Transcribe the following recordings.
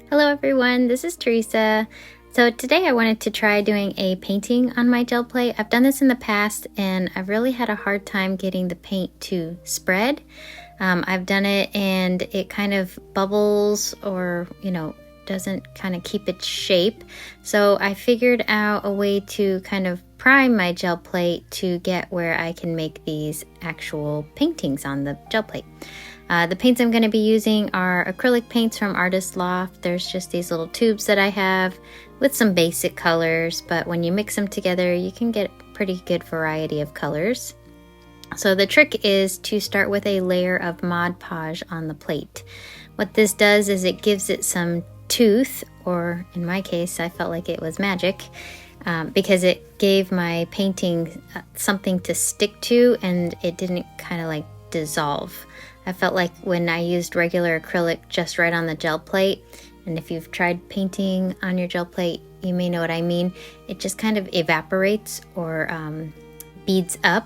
Hello everyone, this is Teresa. So today I wanted to try doing a painting on my gel plate. I've done this in the past and I've really had a hard time getting the paint to spread. I've done it and it kind of bubbles or, doesn't kind of keep its shape. So I figured out a way to kind of prime my gel plate to get where I can make these actual paintings on the gel plate. The paints I'm going to be using are acrylic paints from Loft. There's just these little tubes that I have with some basic colors, but when you mix them together, you can get a pretty good variety of colors. So the trick is to start with a layer of Mod Podge on the plate. What this does is it gives it some tooth, or in my case, I felt like it was magic, because it gave my painting something to stick to and it didn't kind of like dissolve. I felt like when I used regular acrylic just right on the gel plate, and if you've tried painting on your gel plate, you may know what I mean. It just kind of evaporates or beads up.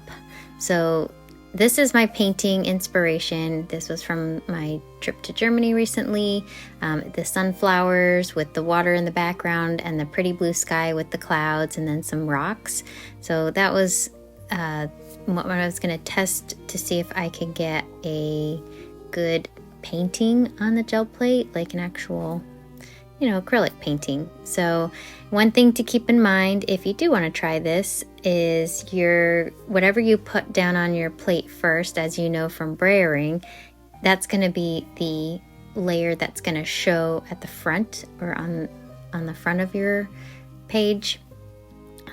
So this is my painting inspiration. This was from my trip to Germany recently. The sunflowers with the water in the background and the pretty blue sky with the clouds and then some rocks. So that was what I was going to test to see if I could get a good painting on the gel plate, like an actual, acrylic painting. So one thing to keep in mind if you do want to try this is whatever you put down on your plate first, as you know from brayering, that's going to be the layer that's going to show at the front or on the front of your page.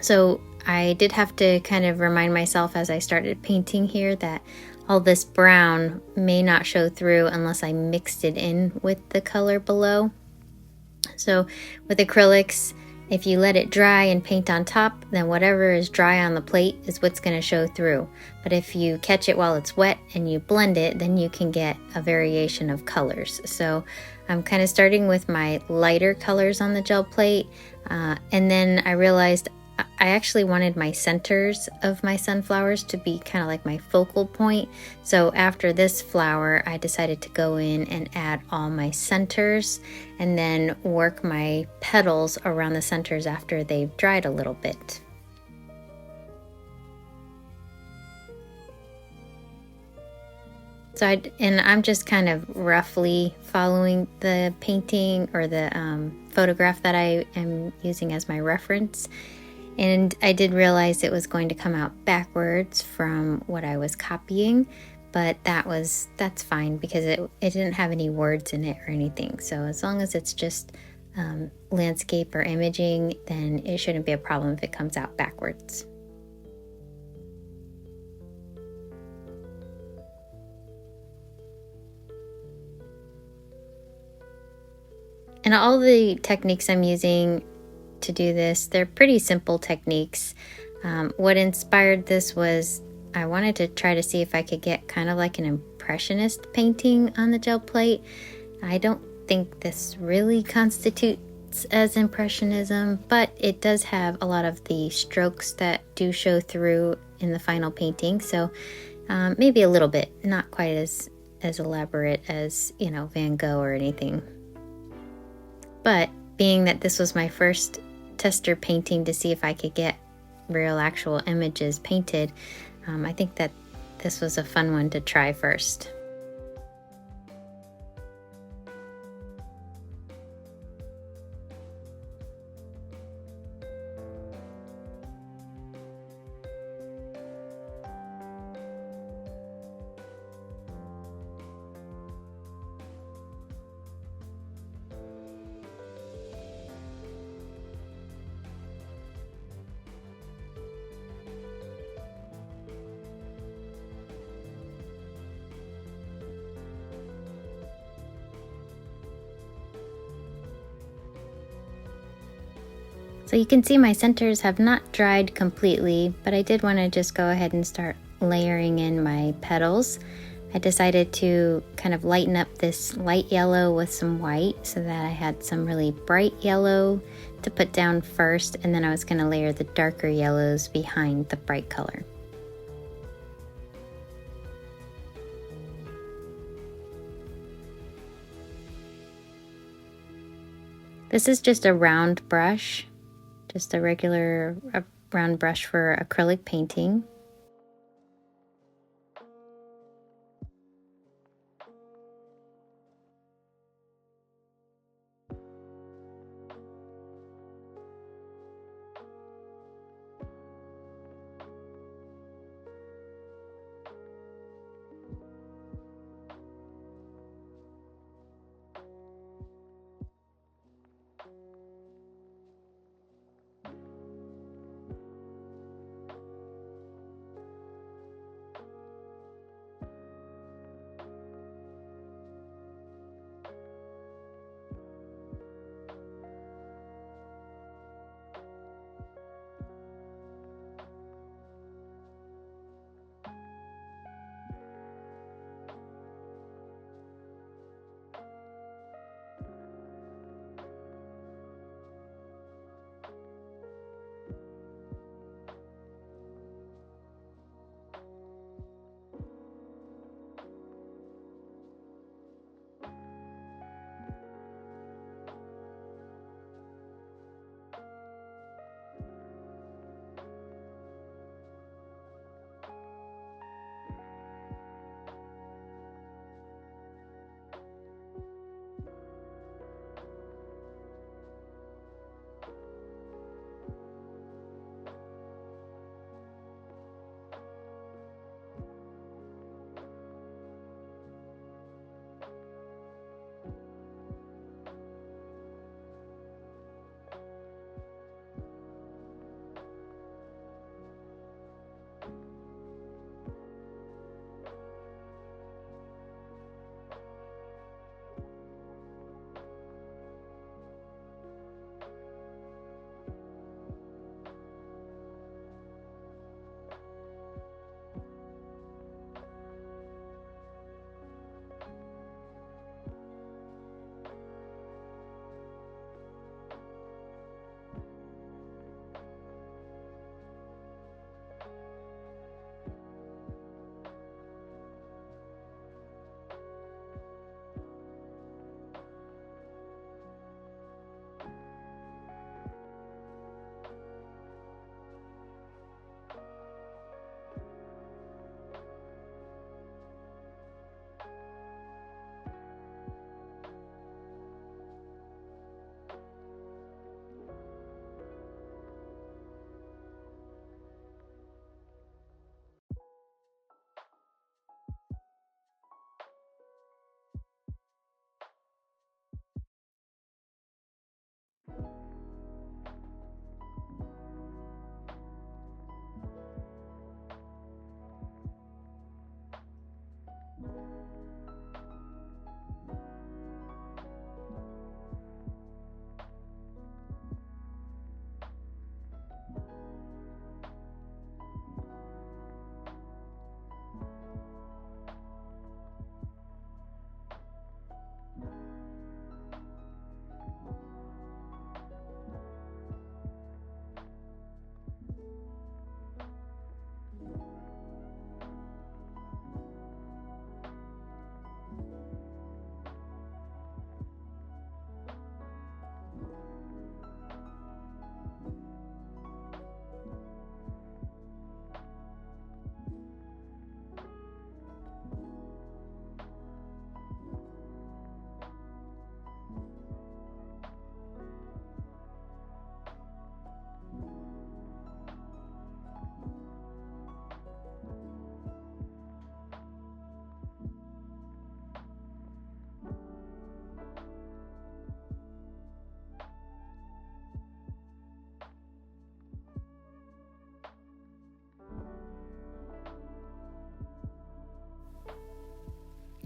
So I did have to kind of remind myself as I started painting here that all this brown may not show through unless I mixed it in with the color below. So with acrylics, if you let it dry and paint on top, then whatever is dry on the plate is what's going to show through. But if you catch it while it's wet and you blend it, then you can get a variation of colors. So I'm kind of starting with my lighter colors on the gel plate, and then I realized I actually wanted my centers of my sunflowers to be kind of like my focal point. So after this flower, I decided to go in and add all my centers and then work my petals around the centers after they've dried a little bit. So I'm just kind of roughly following the painting or the photograph that I am using as my reference. And I did realize it was going to come out backwards from what I was copying, but that's fine because it didn't have any words in it or anything. So as long as it's just landscape or imaging, then it shouldn't be a problem if it comes out backwards. And all the techniques I'm using to do this, they're pretty simple techniques. What inspired this was I wanted to try to see if I could get kind of like an Impressionist painting on the gel plate. I don't think this really constitutes as Impressionism, but it does have a lot of the strokes that do show through in the final painting. So maybe a little bit, not quite as elaborate as, Van Gogh or anything. But being that this was my first tester painting to see if I could get real actual images painted, I think that this was a fun one to try first. So you can see my centers have not dried completely, but I did want to just go ahead and start layering in my petals. I decided to kind of lighten up this light yellow with some white so that I had some really bright yellow to put down first, and then I was going to layer the darker yellows behind the bright color. This is just a round brush, just a regular round brush for acrylic painting.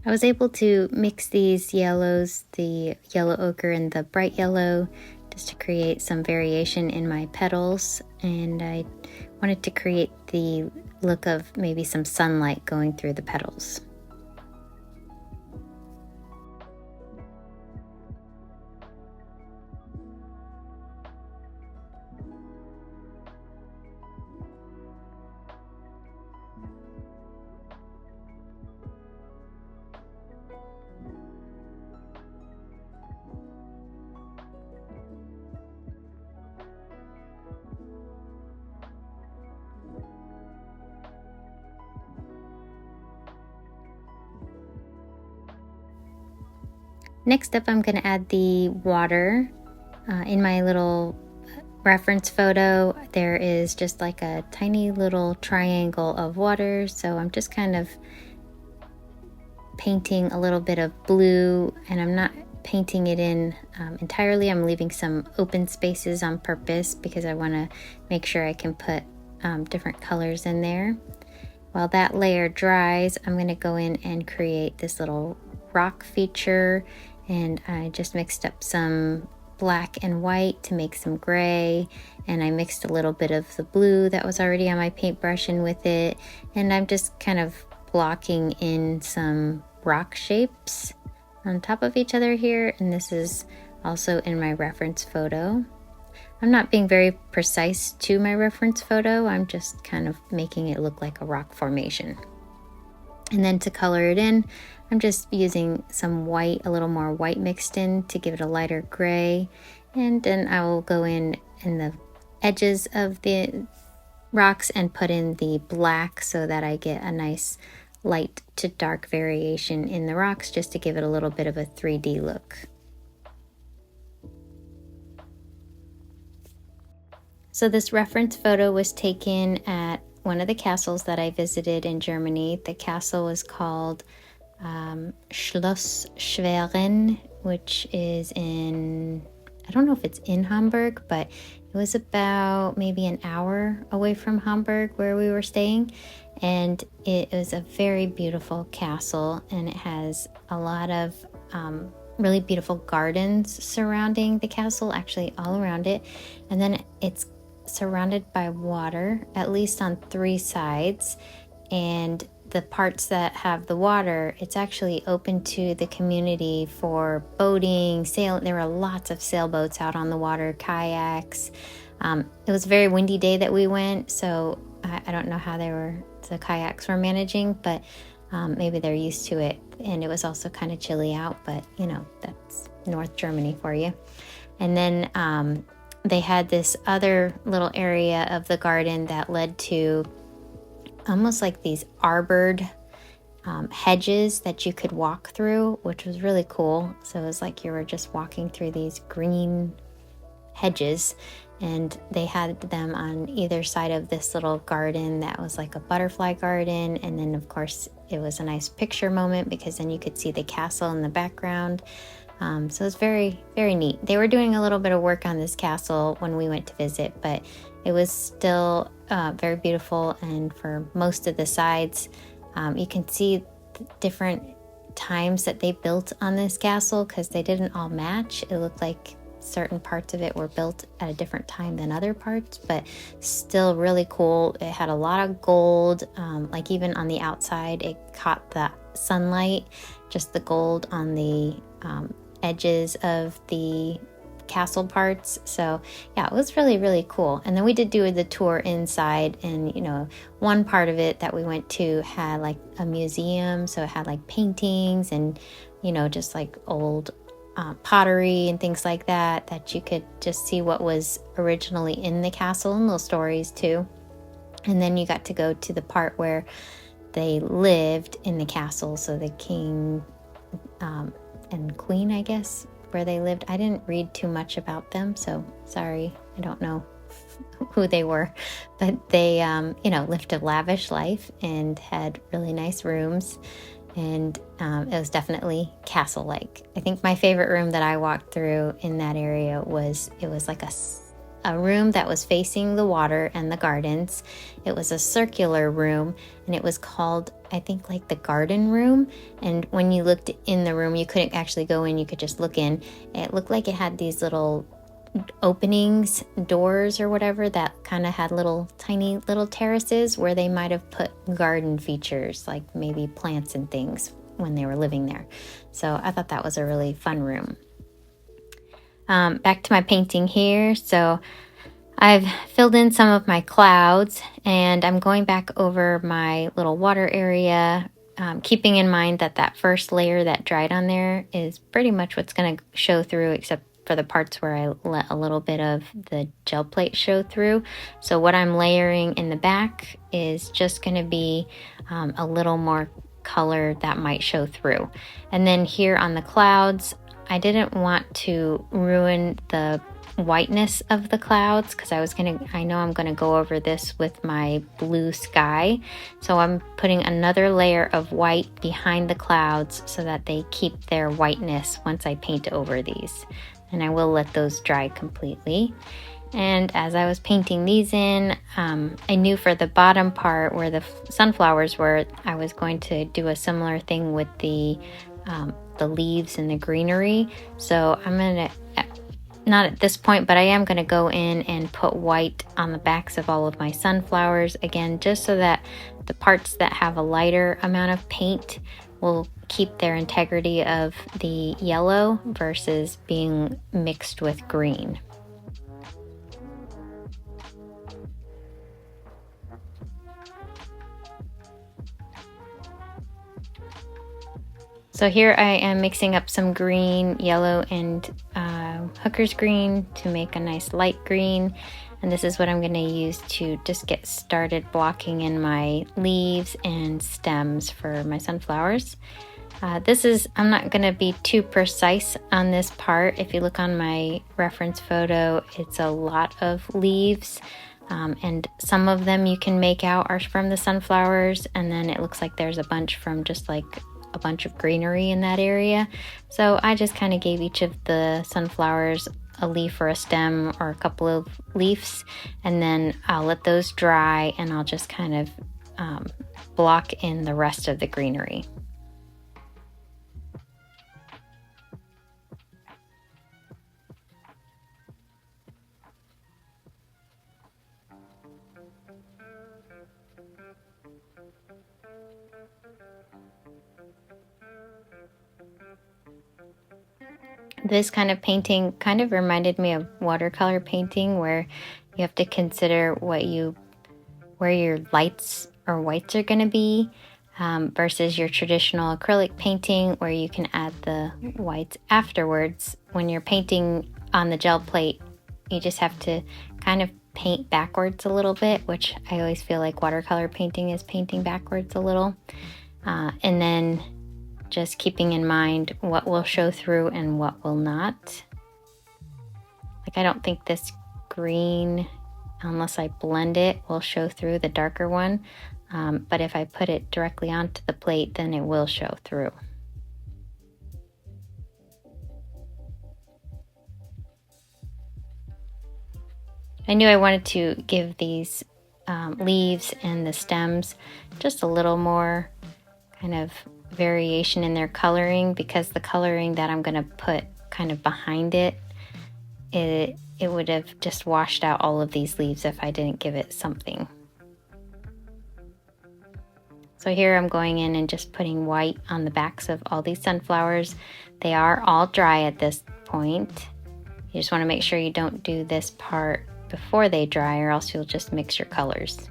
I was able to mix these yellows, the yellow ochre and the bright yellow, just to create some variation in my petals, and I wanted to create the look of maybe some sunlight going through the petals. Next up, I'm going to add the water. In my little reference photo, there is just like a tiny little triangle of water, so I'm just kind of painting a little bit of blue, and I'm not painting it in entirely. I'm leaving some open spaces on purpose because I want to make sure I can put different colors in there. While that layer dries, I'm going to go in and create this little rock feature, and I just mixed up some black and white to make some gray, and I mixed a little bit of the blue that was already on my paintbrush in with it, and I'm just kind of blocking in some rock shapes on top of each other here, and this is also in my reference photo. I'm not being very precise to my reference photo, I'm just kind of making it look like a rock formation. And then to color it in, I'm just using some white, a little more white mixed in to give it a lighter gray. And then I will go in the edges of the rocks and put in the black so that I get a nice light to dark variation in the rocks, just to give it a little bit of a 3D look. So this reference photo was taken at one of the castles that I visited in Germany. The castle was called Schloss Schwerin, which is in, I don't know if it's in Hamburg, but it was about maybe an hour away from Hamburg where we were staying. And it was a very beautiful castle, and it has a lot of really beautiful gardens surrounding the castle, actually all around it. And then it's surrounded by water, at least on 3 sides, and the parts that have the water, it's actually open to the community for boating, there were lots of sailboats out on the water, kayaks. It was a very windy day that we went, so I don't know how the kayaks were managing, but maybe they're used to it. And it was also kind of chilly out, but you know, that's North Germany for you. And then they had this other little area of the garden that led to almost like these arbored hedges that you could walk through, which was really cool. So it was like you were just walking through these green hedges, and they had them on either side of this little garden that was like a butterfly garden. And then of course it was a nice picture moment because then you could see the castle in the background. So it was very, very neat. They were doing a little bit of work on this castle when we went to visit, but it was still very beautiful. And for most of the sides, you can see different times that they built on this castle because they didn't all match. It looked like certain parts of it were built at a different time than other parts, but still really cool. It had a lot of gold, like even on the outside, it caught the sunlight, just the gold on the edges of the castle parts. So yeah, it was really, really cool. And then we did do the tour inside, and you know, one part of it that we went to had like a museum, so it had like paintings and you know, just like old pottery and things like that you could just see what was originally in the castle, and little stories too. And then you got to go to the part where they lived in the castle, so the king and queen, I guess, where they lived. I didn't read too much about them, so sorry, I don't know who they were, but they you know, lived a lavish life and had really nice rooms, and it was definitely castle-like. I think my favorite room that I walked through in that area was like a room that was facing the water and the gardens. It was a circular room, and it was called, I think, like the garden room. And when you looked in the room, you couldn't actually go in, you could just look in. It looked like it had these little openings, doors or whatever, that kind of had tiny little terraces where they might have put garden features, like maybe plants and things when they were living there. So I thought that was a really fun room. Back to my painting here. So I've filled in some of my clouds, and I'm going back over my little water area, keeping in mind that first layer that dried on there is pretty much what's going to show through, except for the parts where I let a little bit of the gel plate show through. So what I'm layering in the back is just going to be a little more color that might show through. And then here on the clouds, I didn't want to ruin the whiteness of the clouds because I know I'm gonna go over this with my blue sky. So I'm putting another layer of white behind the clouds so that they keep their whiteness once I paint over these. And I will let those dry completely. And as I was painting these in, I knew for the bottom part where the sunflowers were, I was going to do a similar thing with the leaves and the greenery. So I'm gonna, not at this point, but I am gonna go in and put white on the backs of all of my sunflowers again, just so that the parts that have a lighter amount of paint will keep their integrity of the yellow versus being mixed with green. So here I am mixing up some green, yellow, and hooker's green to make a nice light green. And this is what I'm going to use to just get started blocking in my leaves and stems for my sunflowers. I'm not going to be too precise on this part. If you look on my reference photo, it's a lot of leaves. And some of them you can make out are from the sunflowers, and then it looks like there's a bunch from just like a bunch of greenery in that area. So I just kind of gave each of the sunflowers a leaf or a stem or a couple of leaves, and then I'll let those dry and I'll just kind of block in the rest of the greenery. This kind of painting kind of reminded me of watercolor painting, where you have to consider where your lights or whites are going to be versus your traditional acrylic painting where you can add the whites afterwards. When you're painting on the gel plate, you just have to kind of paint backwards a little bit, which I always feel like watercolor painting is painting backwards a little. And then just keeping in mind what will show through and what will not. Like, I don't think this green, unless I blend it, will show through, the darker one. But if I put it directly onto the plate, then it will show through. I knew I wanted to give these leaves and the stems just a little more kind of variation in their coloring, because the coloring that I'm going to put kind of behind it, it would have just washed out all of these leaves if I didn't give it something. So here I'm going in and just putting white on the backs of all these sunflowers. They are all dry at this point. You just want to make sure you don't do this part before they dry, or else you'll just mix your colors.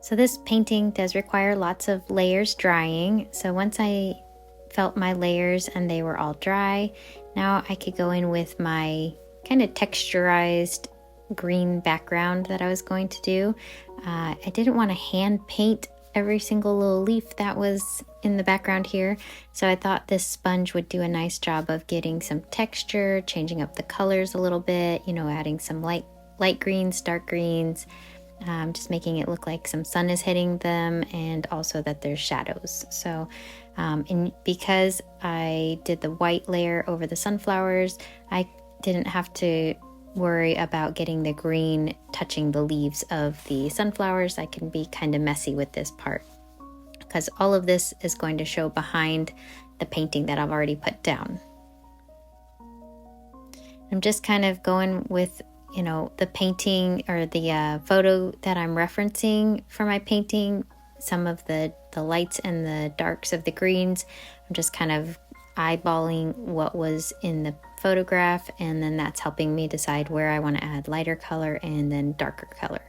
So this painting does require lots of layers drying. So once I felt my layers and they were all dry, now I could go in with my kind of texturized green background that I was going to do. I didn't want to hand paint every single little leaf that was in the background here, so I thought this sponge would do a nice job of getting some texture, changing up the colors a little bit, you know, adding some light greens, dark greens, just making it look like some sun is hitting them and also that there's shadows. So and because I did the white layer over the sunflowers, I didn't have to worry about getting the green touching the leaves of the sunflowers. I can be kind of messy with this part because all of this is going to show behind the painting that I've already put down. I'm just kind of going with, you know, the painting or the photo that I'm referencing for my painting, some of the lights and the darks of the greens. I'm just kind of eyeballing what was in the photograph, and then that's helping me decide where I want to add lighter color and then darker color.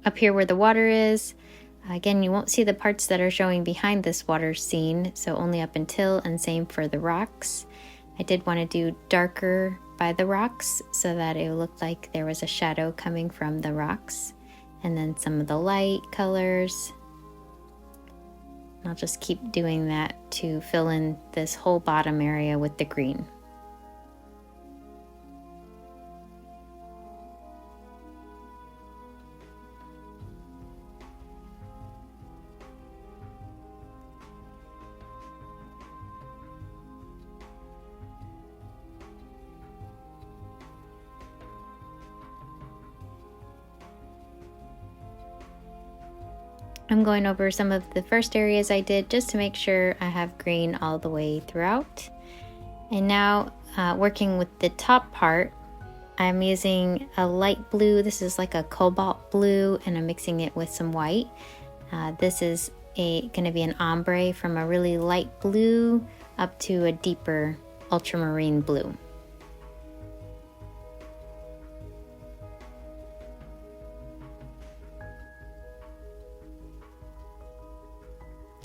Up here where the water is, again, you won't see the parts that are showing behind this water scene, so only up until, and same for the rocks. I did want to do darker by the rocks so that it looked like there was a shadow coming from the rocks, and then some of the light colors. I'll just keep doing that to fill in this whole bottom area with the green. I'm going over some of the first areas I did just to make sure I have green all the way throughout. And now working with the top part, I'm using a light blue. This is like a cobalt blue, and I'm mixing it with some white. This is going to be an ombre from a really light blue up to a deeper ultramarine blue.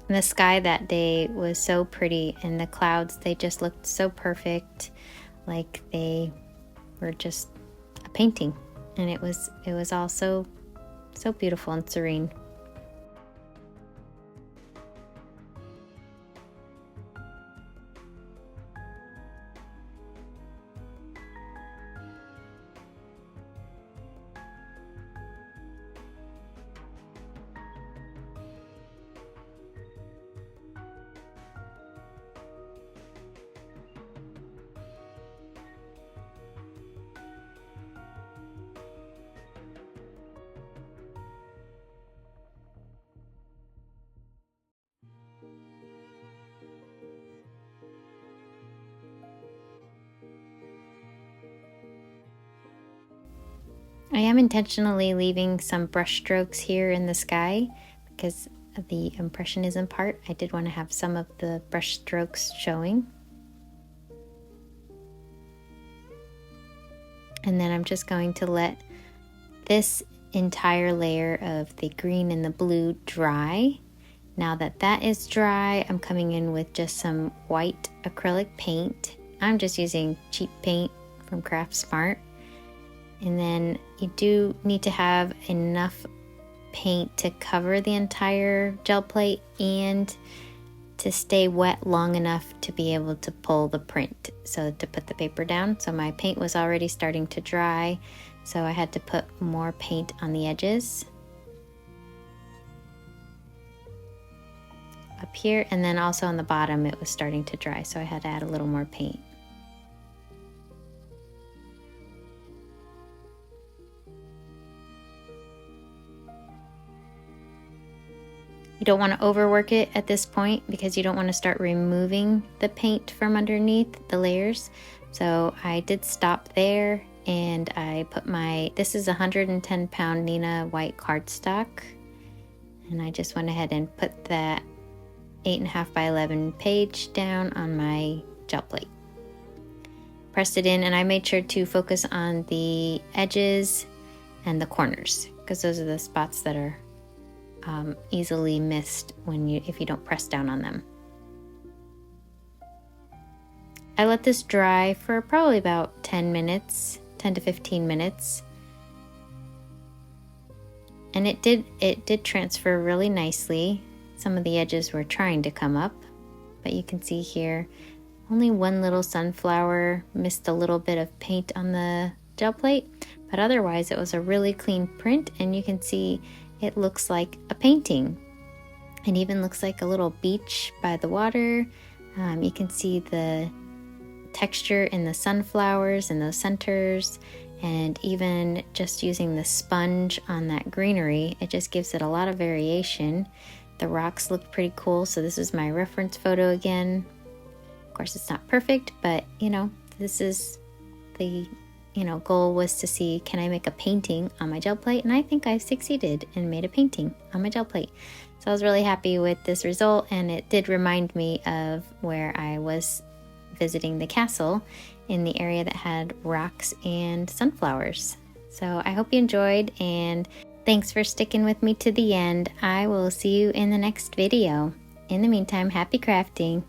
And the sky that day was so pretty, and the clouds, they just looked so perfect, like they were just a painting. And it was all so beautiful and serene. I am intentionally leaving some brush strokes here in the sky because of the Impressionism part. I did want to have some of the brush strokes showing. And then I'm just going to let this entire layer of the green and the blue dry. Now that that is dry, I'm coming in with just some white acrylic paint. I'm just using cheap paint from Craft Smart. And then you do need to have enough paint to cover the entire gel plate and to stay wet long enough to be able to pull the print, so to put the paper down. So my paint was already starting to dry, so I had to put more paint on the edges up here, and then also on the bottom it was starting to dry, so I had to add a little more paint. You don't want to overwork it at this point because you don't want to start removing the paint from underneath the layers. So I did stop there and I put this is 110 pound Nina white cardstock, and I just went ahead and put that 8.5 by 11 page down on my gel plate. Pressed it in, and I made sure to focus on the edges and the corners, because those are the spots that are easily missed if you don't press down on them. I let this dry for probably about 10 to 15 minutes. And it did transfer really nicely. Some of the edges were trying to come up, but you can see here, only one little sunflower missed a little bit of paint on the gel plate, but otherwise it was a really clean print, and you can see it looks like a painting. It even looks like a little beach by the water. You can see the texture in the sunflowers and those centers, and even just using the sponge on that greenery, it just gives it a lot of variation. The rocks look pretty cool, so this is my reference photo again. Of course, it's not perfect, but this is the goal was to see, can I make a painting on my gel plate? And I think I succeeded and made a painting on my gel plate. So I was really happy with this result, and it did remind me of where I was visiting the castle in the area that had rocks and sunflowers. So I hope you enjoyed, and thanks for sticking with me to the end. I will see you in the next video. In the meantime, happy crafting.